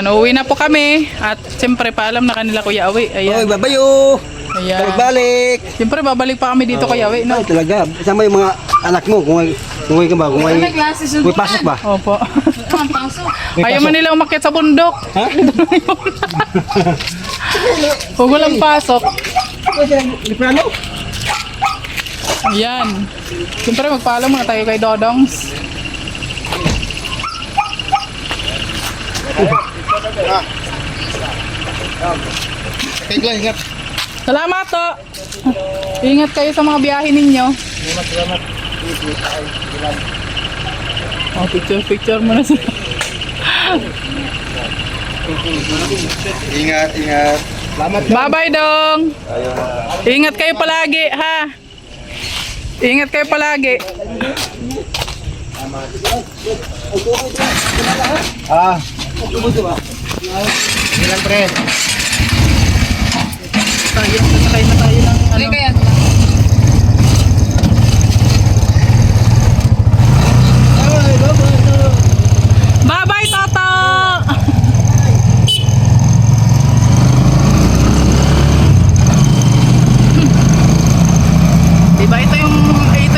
Ayan, uuwi na po kami. At siyempre, paalam na kanila Kuya Awi. Oy, Ayan. babayo! Ayan. Balik! Siyempre, babalik pa kami dito Kuya Awi, no? Ay, talaga. Kasama yung mga anak mo. Kung may ka ba? Kung may pasok ba? Opo. May Ayaw pasok. man nila umakyat sa bundok. Ha? Huwag walang pasok. Liprano? Ayan. Siyempre, magpaalam muna tayo kay Dodongs. Ingat. Salamat to. Ingat kayo sa mga biyahe ninyo. Salamat. Oh, picture muna sila. Ingat. Salamat. Bye-bye dong. Ingat kayo palagi, ha? Ingat kayo palagi. Ah. Ilan pre? Tayo, nasakay na tayo ng ano. Bye-bye, Toto! Diba ito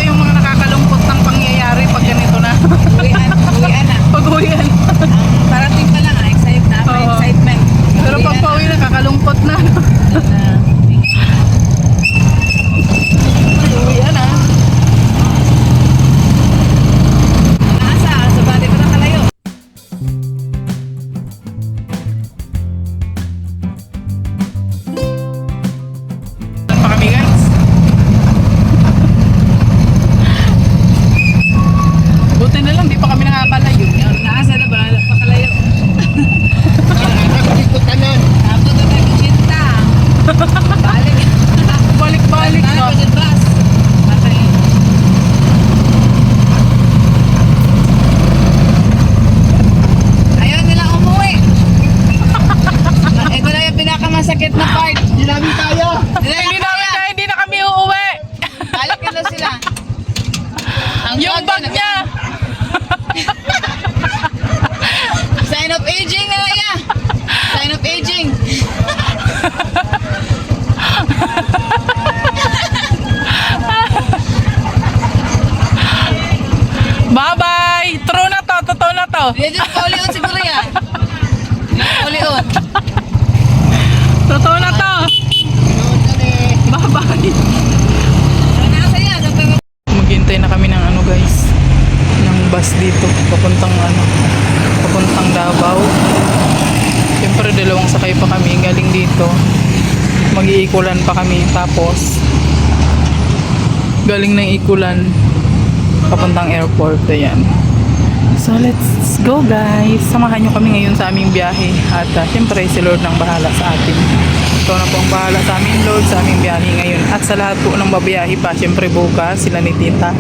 yung mga nakakalungkot ng pangyayari pag ganito na. Uwian na. Pag-uwian. Parating pa lang, Oo. excitement. Pero pag pauwi na, kakalungkot na. Pag-uwian na. Nasa, sa bali pa nakalayo. Saan pa kami guys? Buti na lang, di pa kami nakakalayo. Nasa na ba? Pakalayo. Dito kanan. Tapos na tayo kusinta. Balik. Balik-balik Tayo na. sa bus. Patay. Ayaw nila umuwi. Ito na yung pinakamasakit na part. Hindi namin kaya. Hindi namin kaya, hindi na kami uuwi. Balik na sila. Yung bag niya. Sign of aging na yan. Sign of aging. Bye-bye! True na to, totoo na to. Hindi pa ulit siguro yan. Ulit. Totoo na to. Bye-bye. Nasa yan. Maghintay na kami ng ano guys. Ng bus dito. Papuntang Davao. Siyempre dalawang sakay pa kami. Galing dito. Mag-iikulan pa kami. Tapos galing ng ikulan. Papuntang airport. Ayan. So let's go guys. Samahan nyo kami ngayon sa aming biyahe. At siyempre si Lord nang bahala sa atin. Ikaw na po ang bahala sa amin Lord sa aming biyahe ngayon. At sa lahat po ng babiyahe pa. Siyempre bukas sila ni Tita.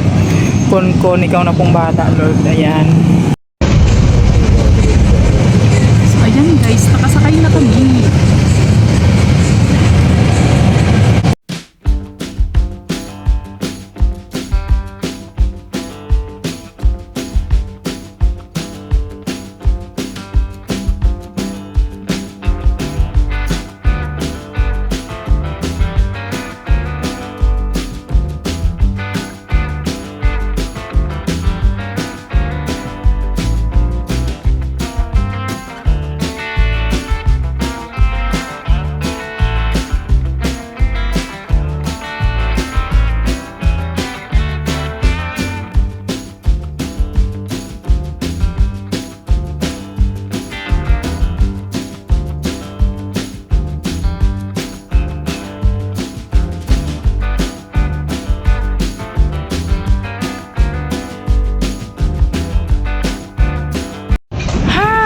Kon, ikaw na pong bahala Lord. Ayan. So ayan guys. Nakasakay na kami.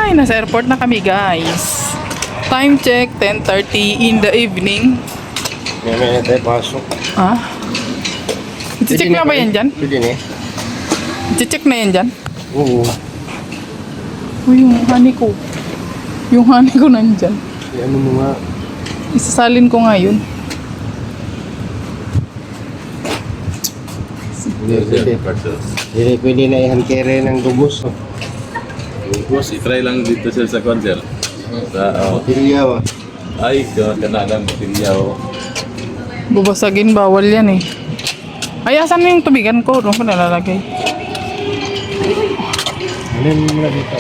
Nasa airport na kami guys. Time check 10:30 in the evening. May tayo pasok. Ah? I-check na ba yan dyan? Pwede na eh. I-check na yan dyan? Oo. Uy, yung honey ko. Yung honey ko nandyan. Ano mo nga. Isasalin ko nga yun. Pwede na i-handcarry ng dugos. Boss, itry lang dito sir sa kwan sir. Baterya ba? Ay, kanalang matilyaw. Bubasagin, bawal yan eh. Ay, asan na yung tubigan ko? Doon ko nalalagay. Ano mo na dito?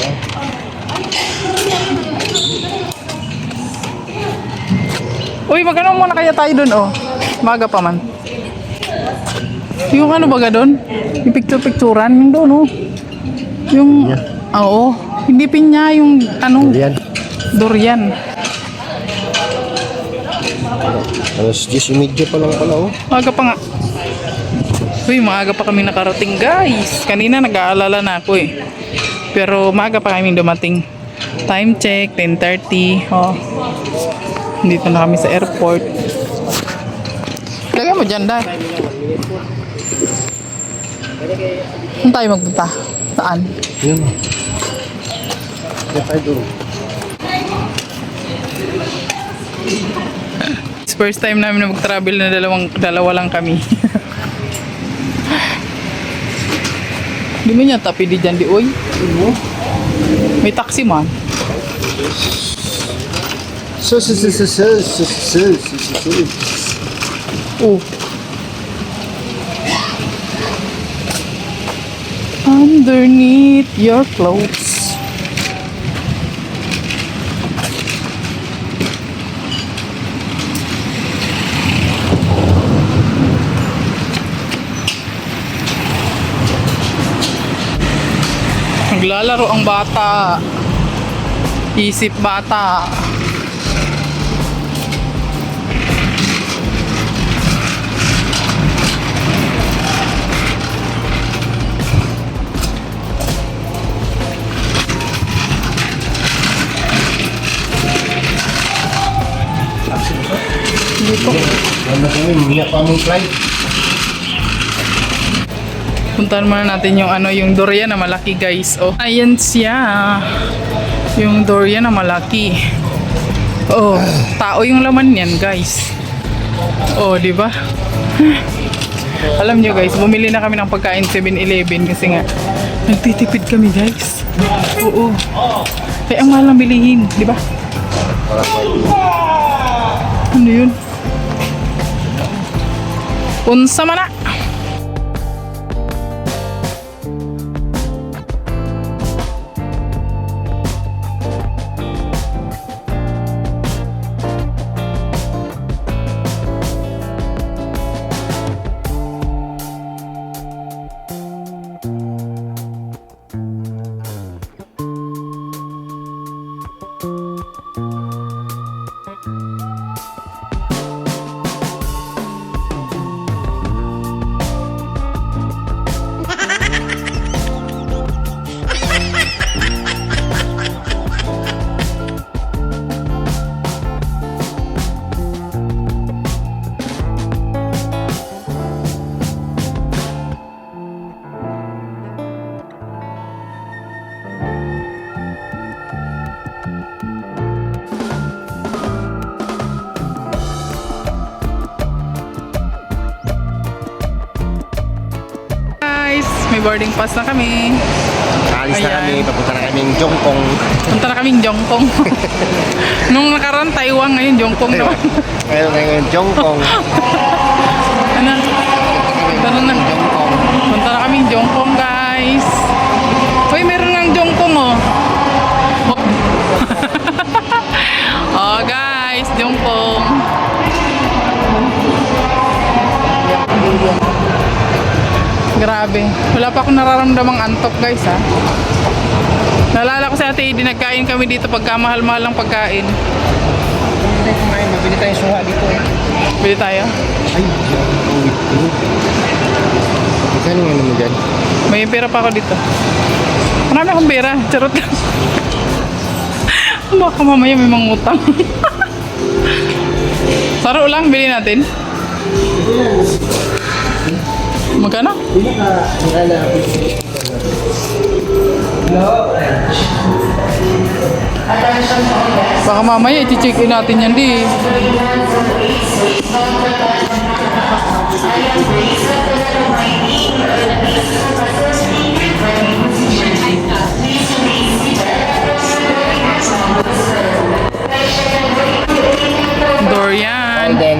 Uy, magano muna kaya tayo doon, oh. Maga pa man. Yung ano baga doon? Yung picture-picturean, yung doon, oh. Yung, oo. Hindi pinya, yung ano, Yan. durian. Alas 10:30 pa lang pala oh. Maaga pa nga. Uy, maaga pa kami nakarating, guys. Kanina nag-aalala na ako eh. Pero maaga pa kami dumating. Time check, 10:30. Oh. Dito na kami sa airport. Lagay mo dyan, Day. Saan tayo magpunta? Saan? Yan. Yan tayo doon. It's first time namin na mag-travel na dalawa lang kami. Di mo niya tapi di dyan di oy. May taxi man. Oh. Underneath your clothes. Naglalaro ang bata. Isip bata. Dito. Ano kami, minyak pa mong flight. Puntahan muna natin yung ano, yung durian na malaki, guys. Oh, ayan siya. Yung durian na malaki. Oh, tao yung laman niyan, guys. Oh, di ba? Alam nyo, guys, bumili na kami ng pagkain 7-Eleven kasi nga nagtitipid kami, guys. Oo. Kaya ang mahal ng bilihin, di ba? Ano yun? Unsa man na? May boarding pass na kami. Alis na Ayan. kami, papunta na kaming Jongkong. Punta na kaming Jongkong. Nung nakaraan Taiwan, ngayon Jongkong naman. Ngayon ngayon Jongkong. Ano? Punta na. Punta na kaming Jongkong, guys. Uy, meron ng Jongkong, oh. Oh, guys, Jongkong. Grabe. Wala pa akong nararamdamang antok, guys, ha. Naalala ko si Ate Edie, nagkain kami dito pagka mahal-mahal ng pagkain. Mabili tayong suha dito eh. Bili tayo. Ay, Ikano nga naman dyan? May pera pa ako dito. Marami akong pera. Charot lang. Baka mamaya may mangutang. Saro lang, bili natin. Magkano? Baka mamaya i-check in natin yan di.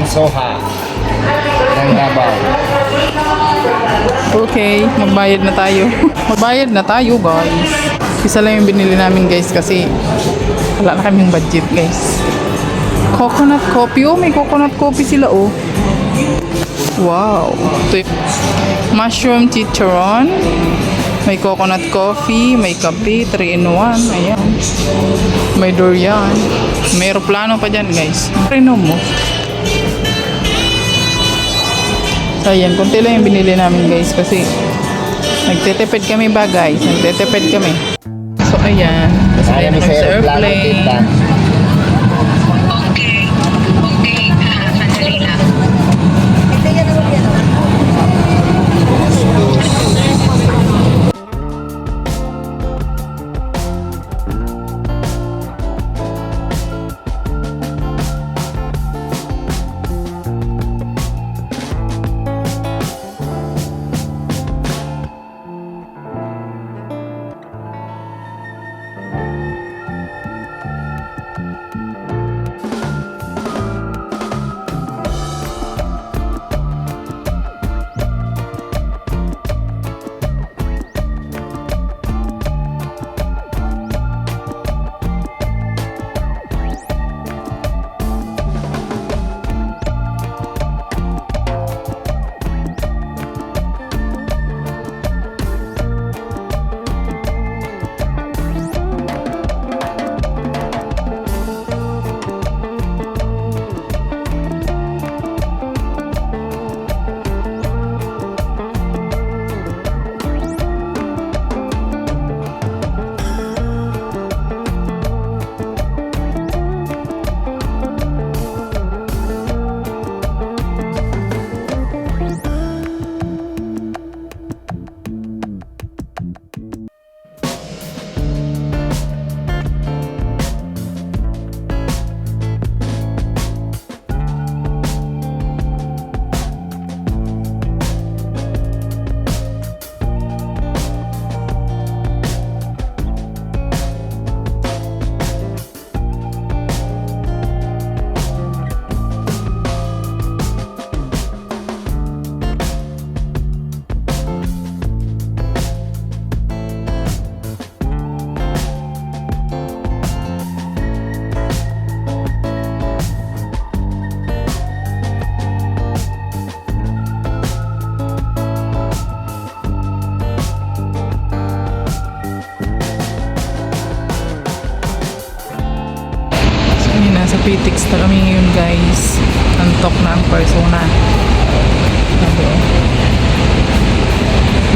Soha. Ng Davao. Okay, magbayad na tayo. Magbayad na tayo, guys. Isa lang yung binili namin, guys, kasi wala na kaming budget, guys. Coconut coffee. Oh, may coconut coffee sila, oh. Wow. Ito yung mushroom chicharon. May coconut coffee, may kape, 3-in-1. Ayan. May durian. May aeroplano pa dyan, guys. Rino mo. So, ayan. Kunti lang yung binili namin, guys, kasi nagtetipid kami ba, guys? Nagtetipid kami. So, ayan. Kasi Kaya na ni kami sa Sir Plano airplane. Tita. Sandali lang. Nasa PTX na kami ngayon, guys. Antok na ang persona. Sabi, oh.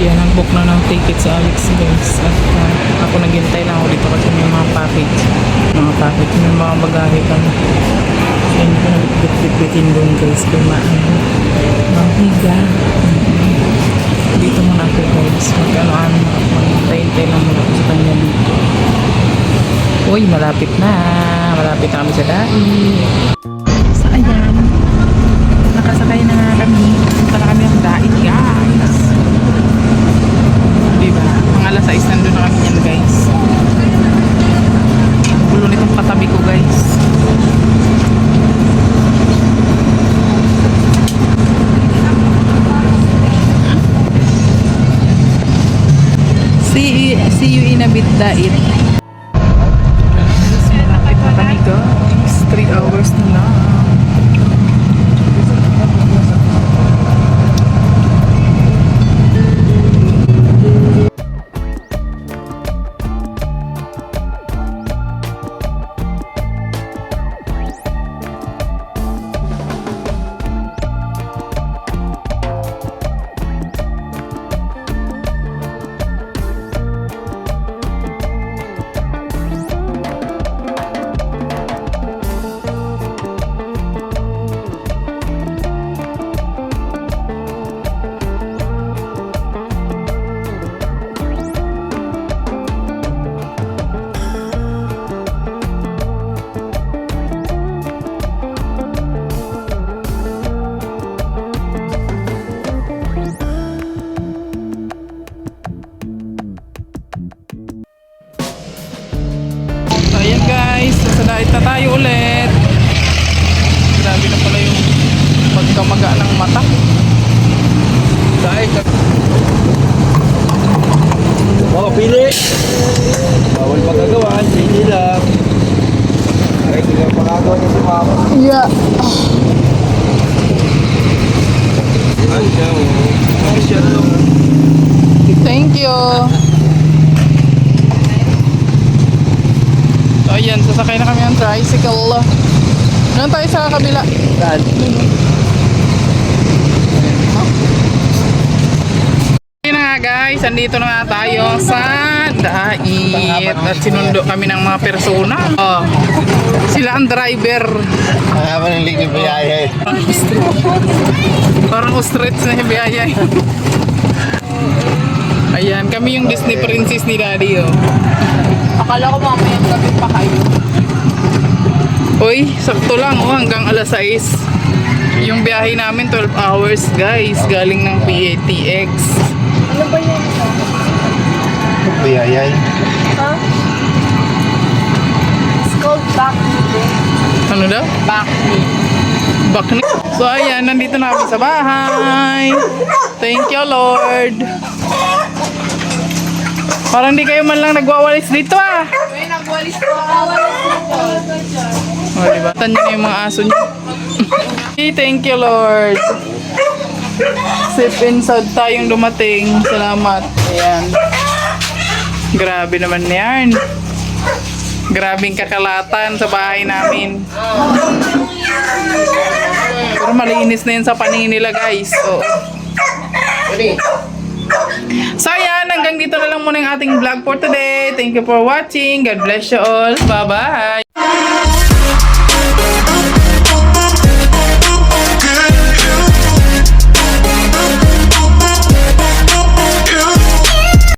Yan, nag-book na ng ticket si Alex, guys. At ako naghintay lang ako dito kasi may mga package. May mga bagahe kami. Yan ko nag-bit-bitin doon, guys. Kumaan. Mahiga. Dito muna ako, guys. Maghintay lang muna ako sa kanya dito. Uy, malapit na. Malapit na kami sa dai. So, ayan. Nakasakay na nga kami. Punta na kami ng dai, guys. Diba? Mga alas 6 nandun na kami yan, guys. Gulo nitong katabi ko, guys. See you in a bit, dait. Malapit na kami, guys. 3 hours na lang. mata. Dahil ka. Oh, pili. Bawal magagawan, pili lang. Ay, hindi ka pagagawa niya si Mama. Yeah. Ay, siya. Ay, siya. Thank you. So, ayan, sasakay na kami ng tricycle. Doon tayo sa kabila. Saan? Ayun na nga guys, andito na nga tayo sa Dait. At sinundo kami ng mga persona. Oh, sila ang driver. Kaya ba ng ligid biyaya eh? Parang ostrich na yung biyaya. Ayan, kami yung Disney princess ni Daddy, oh. Akala ko mamayang gabi pa kayo. Uy, sakto lang, oh, hanggang alas 6. Yung biyahe namin, 12 hours, guys. Galing ng PATX. Ano ba yan? Biyaya eh. Ha? It's called backmeat. Ano daw? Backmeat. Bakni. So, ayan, nandito na kami sa bahay. Thank you, Lord. Parang di kayo man lang nagwawalis dito, ah. May nagwalis ko. O, diba? Tanyo na yung mga aso niyo. Hey, thank you, Lord. Safe and sound tayong dumating. Salamat. Ayan. Grabe naman yan. Grabing kakalatan sa bahay namin. Pero malinis na yun sa paningin nila, guys. Oo. So ayan, hanggang dito na lang muna yung ating vlog for today. Thank you for watching. God bless you all. Bye-bye.